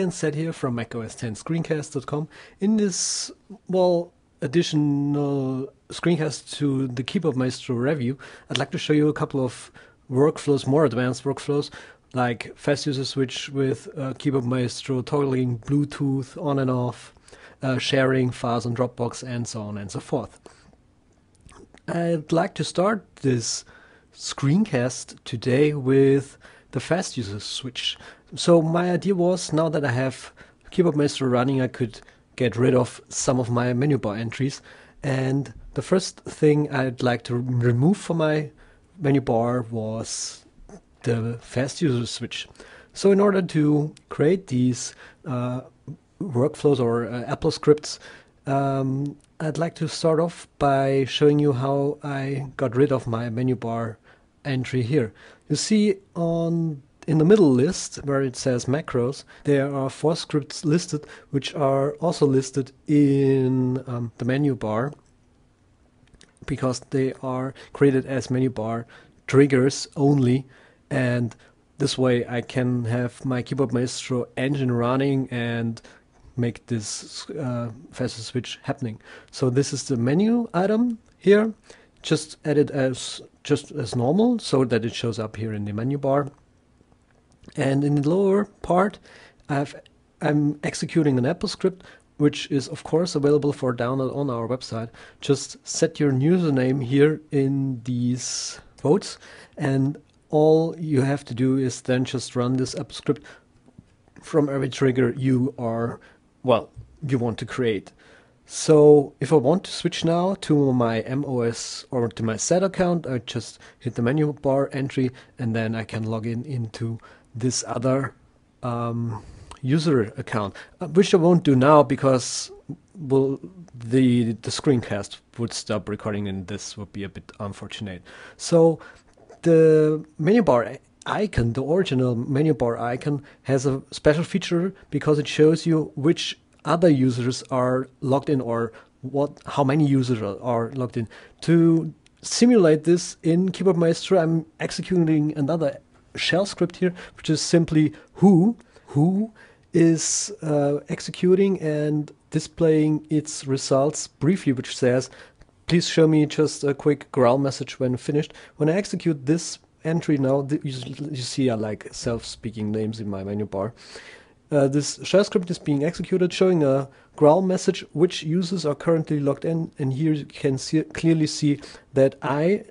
again, Seth here from macOS 10 Screencast.com. In this, well, additional screencast to the Keyboard Maestro review, I'd like to show you a couple of workflows, more advanced workflows, like fast user switch with Keyboard Maestro, toggling Bluetooth on and off, sharing files on Dropbox, and so on and so forth. I'd like to start this screencast today with the fast user switch. So my idea was, now that I have Keyboard Maestro running, I could get rid of some of my menu bar entries. And the first thing I'd like to remove from my menu bar was the fast user switch. So in order to create these workflows or Apple scripts, I'd like to start off by showing you how I got rid of my menu bar entry here. You see in the middle list where it says macros, there are 4 scripts listed, which are also listed in the menu bar because they are created as menu bar triggers only, and this way I can have my Keyboard Maestro engine running and make this faster switch happening. So this is the menu item here, just add it as normal so that it shows up here in the menu bar. And in the lower part, I'm executing an Apple script, which is of course available for download on our website. Just set your username here in these quotes, and all you have to do is then just run this Apple script from every trigger you want to create. So if I want to switch now to my MOS or to my set account, I just hit the menu bar entry, and then I can log into this other user account, which I won't do now because the screencast would stop recording, and this would be a bit unfortunate. So the menu bar icon, the original menu bar icon, has a special feature because it shows you which other users are logged in, or how many users are logged in. To simulate this in Keyboard Maestro, I'm executing another shell script here, which is simply who is executing and displaying its results briefly, which says, please show me just a quick growl message when finished. When I execute this entry now, you see I like self-speaking names in my menu bar. This shell script is being executed, showing a growl message which users are currently logged in, and here you can clearly see that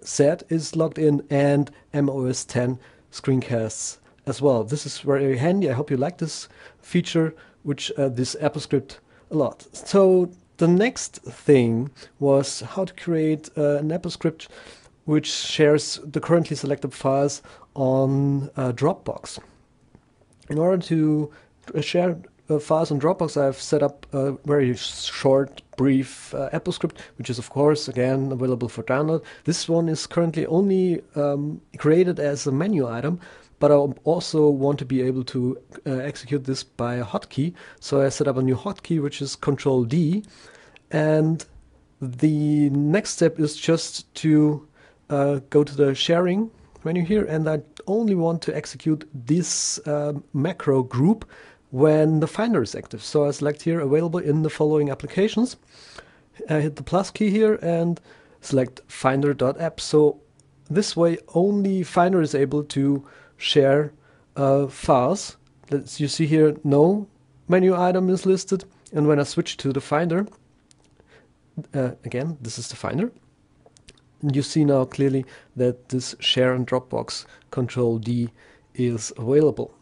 Seth is logged in and MOS 10 screencasts as well. This is very handy. I hope you like this feature, which this Apple script a lot. So the next thing was how to create an Apple script which shares the currently selected files on Dropbox. In order to share files on Dropbox, I've set up a very short, brief Apple script, which is of course again available for download. This one is currently only created as a menu item, but I also want to be able to execute this by a hotkey. So I set up a new hotkey, which is Control D, and the next step is just to go to the sharing menu here, and I only want to execute this macro group when the Finder is active. So I select here available in the following applications. I hit the plus key here and select finder.app. So this way only Finder is able to share files. As you see here, no menu item is listed, and when I switch to the Finder, again, this is the Finder. You see now clearly that this share on Dropbox Control D is available.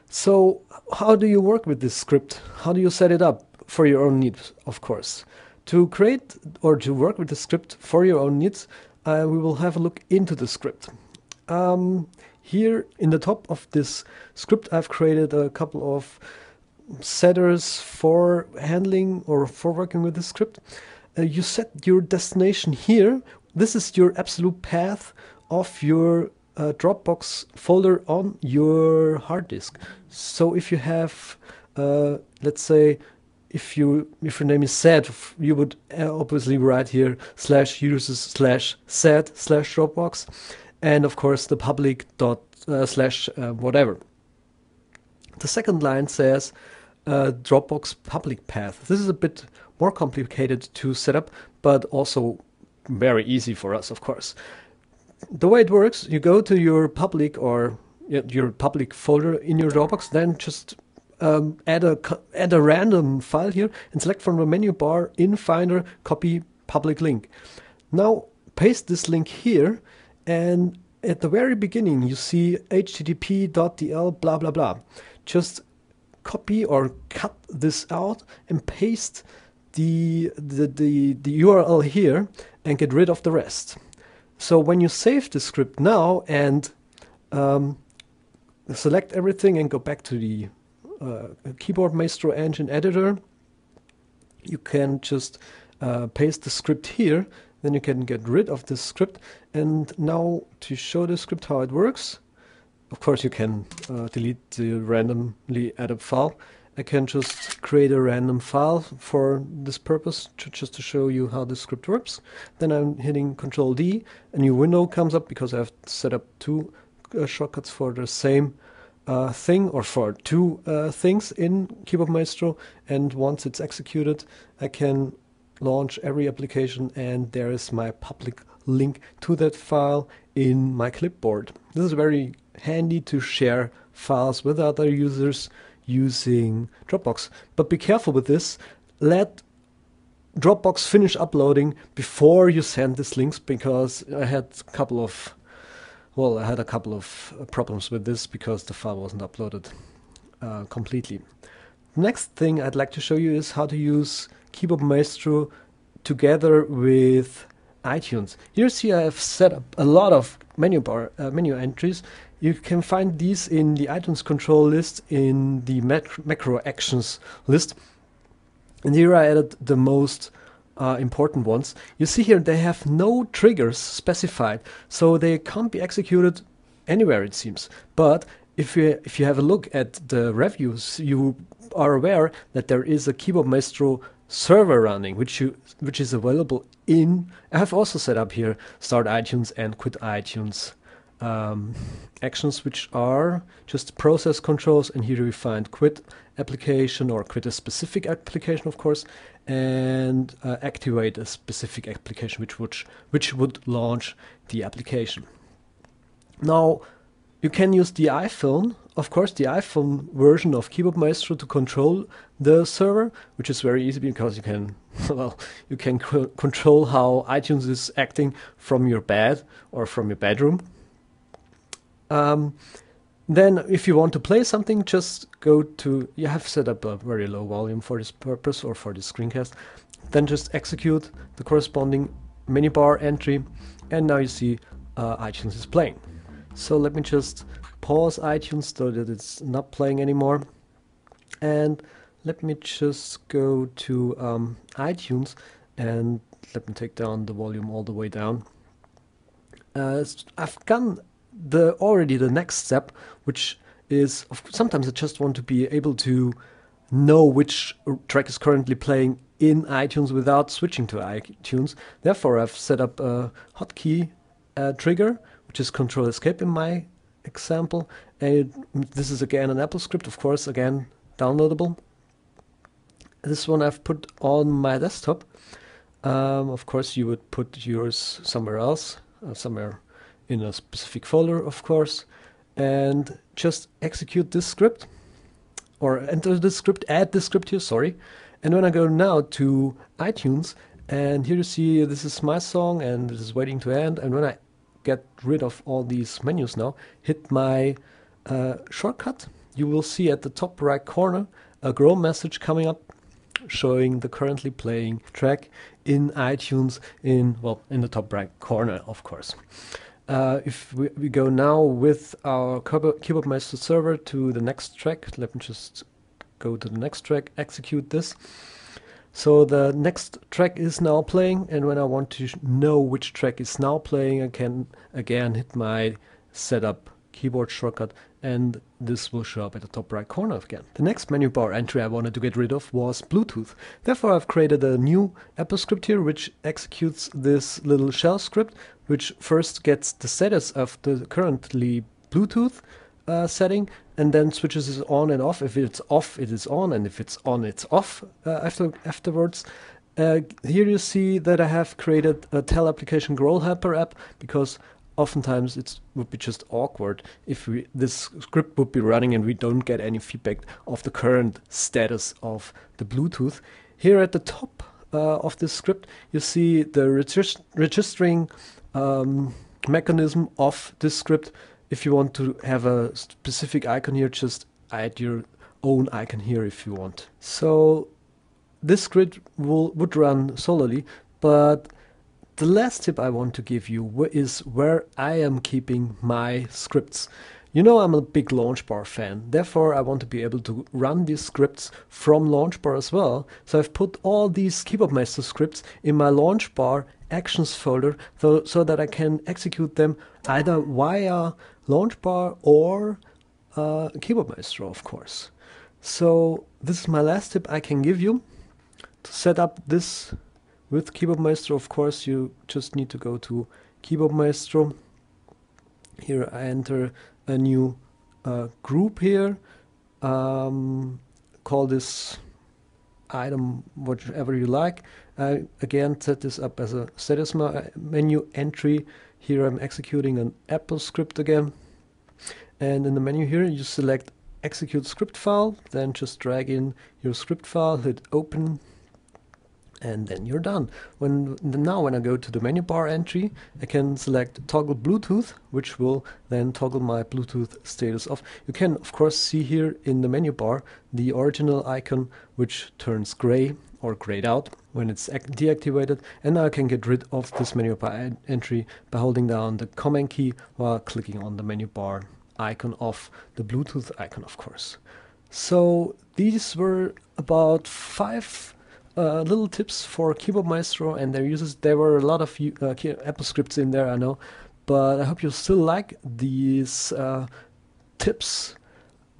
So how do you work with this script? How do you set it up for your own needs, of course? To create or to work with the script for your own needs, we will have a look into the script. Here in the top of this script, I've created a couple of setters for handling or for working with the script. You set your destination here. This is your absolute path of your Dropbox folder on your hard disk. So if you have, let's say, if your name is Seth, you would obviously write here /users/Seth/Dropbox, and of course the public / whatever. The second line says Dropbox public path. This is a bit more complicated to set up, but also very easy for us, of course. The way it works, you go to your public or your public folder in your Dropbox, then just add a random file here and select from the menu bar in Finder, copy public link. Now paste this link here, and at the very beginning you see http.dl blah blah blah. Just copy or cut this out and paste the URL here and get rid of the rest. So when you save the script now and select everything and go back to the Keyboard Maestro engine editor, you can just paste the script here, then you can get rid of this script. And now to show the script how it works, of course you can delete the randomly added file. I can just create a random file for this purpose, just to show you how the script works. Then I'm hitting Control D, a new window comes up because I've set up two shortcuts for the same thing, or for two things in Keyboard Maestro, and once it's executed I can launch every application, and there is my public link to that file in my clipboard. This is very handy to share files with other users using Dropbox. But be careful with this. Let Dropbox finish uploading before you send these links, because I had a couple of problems with this because the file wasn't uploaded completely. Next thing I'd like to show you is how to use Keyboard Maestro together with iTunes. Here see I have set up a lot of menu entries. You can find these in the iTunes control list in the macro actions list. And here I added the most important ones. You see here they have no triggers specified, so they can't be executed anywhere, it seems. But if you have a look at the reviews, you are aware that there is a Keyboard Maestro server running, which is available in. I have also set up here start iTunes and quit iTunes actions, which are just process controls, and here we find quit application, or quit a specific application, of course, and activate a specific application which would launch the application. Now you can use the iPhone, of course, the iPhone version of Keyboard Maestro to control the server, which is very easy because you can control how iTunes is acting from your bed or from your bedroom. Then if you want to play something, just go to, you have set up a very low volume for this purpose or for this screencast, then just execute the corresponding menu bar entry, and now you see iTunes is playing. So let me just pause iTunes so that it's not playing anymore, and let me just go to iTunes, and let me take down the volume all the way down. I've done already the next step, which is sometimes I just want to be able to know which track is currently playing in iTunes without switching to iTunes. Therefore I've set up a hotkey trigger, which is Control Escape in my example, and this is again an Apple script, of course, again downloadable. This one I've put on my desktop. Of course you would put yours somewhere else, somewhere in a specific folder, of course, and just execute this script, or enter the script, add the script here, sorry. And when I go now to iTunes, and here you see this is my song and this is waiting to end, and when I get rid of all these menus now, hit my shortcut, you will see at the top right corner a grow message coming up showing the currently playing track in iTunes in the top right corner, of course. If we go now with our Keyboard Maestro server to the next track, let me just go to the next track, execute this. So the next track is now playing, and when I want to know which track is now playing, I can again hit my setup keyboard shortcut, and this will show up at the top right corner again. The next menu bar entry I wanted to get rid of was Bluetooth. Therefore I've created a new Apple script here which executes this little shell script, which first gets the status of the currently Bluetooth setting, and then switches it on and off. If it's off, it is on, and if it's on, it's off afterwards. Here you see that I have created a tell application grow helper app, because oftentimes it would be just awkward if this script would be running and we don't get any feedback of the current status of the Bluetooth. Here at the top of this script, you see the registering mechanism of this script. If you want to have a specific icon here, just add your own icon here if you want. So this script would run solely, but the last tip I want to give you is where I am keeping my scripts. You know, I'm a big Launchbar fan, therefore I want to be able to run these scripts from Launchbar as well. So I've put all these Keyboard Maestro scripts in my Launchbar actions folder so that I can execute them either via Launchbar or Keyboard Maestro, of course. So this is my last tip I can give you. To set up this with Keyboard Maestro, of course, you just need to go to Keyboard Maestro. Here I enter a new group here. Call this item whatever you like. I again set this up as a status menu entry. Here I'm executing an Apple script again. And in the menu here you select execute script file, then just drag in your script file, hit open, and then you're done. Now when I go to the menu bar entry, I can select toggle Bluetooth, which will then toggle my Bluetooth status off. You can of course see here in the menu bar the original icon, which turns gray or grayed out when it's deactivated, and now I can get rid of this menu bar entry by holding down the command key while clicking on the menu bar icon of the Bluetooth icon, of course. So these were about 5 little tips for Keyboard Maestro and their users. There were a lot of Apple scripts in there, I know, but I hope you still like these tips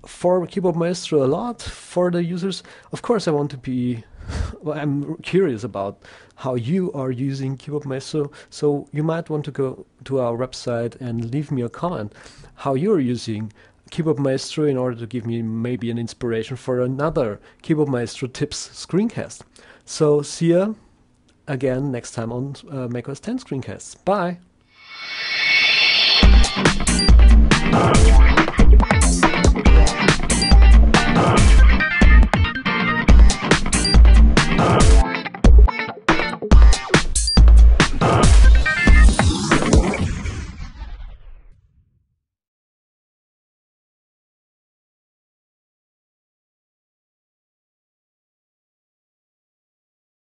for Keyboard Maestro a lot for the users. Of course, I want to be well, I'm curious about how you are using Keyboard Maestro, so you might want to go to our website and leave me a comment how you're using Keyboard Maestro in order to give me maybe an inspiration for another Keyboard Maestro tips screencast. So see ya again next time on macOS 10 screencasts. Bye!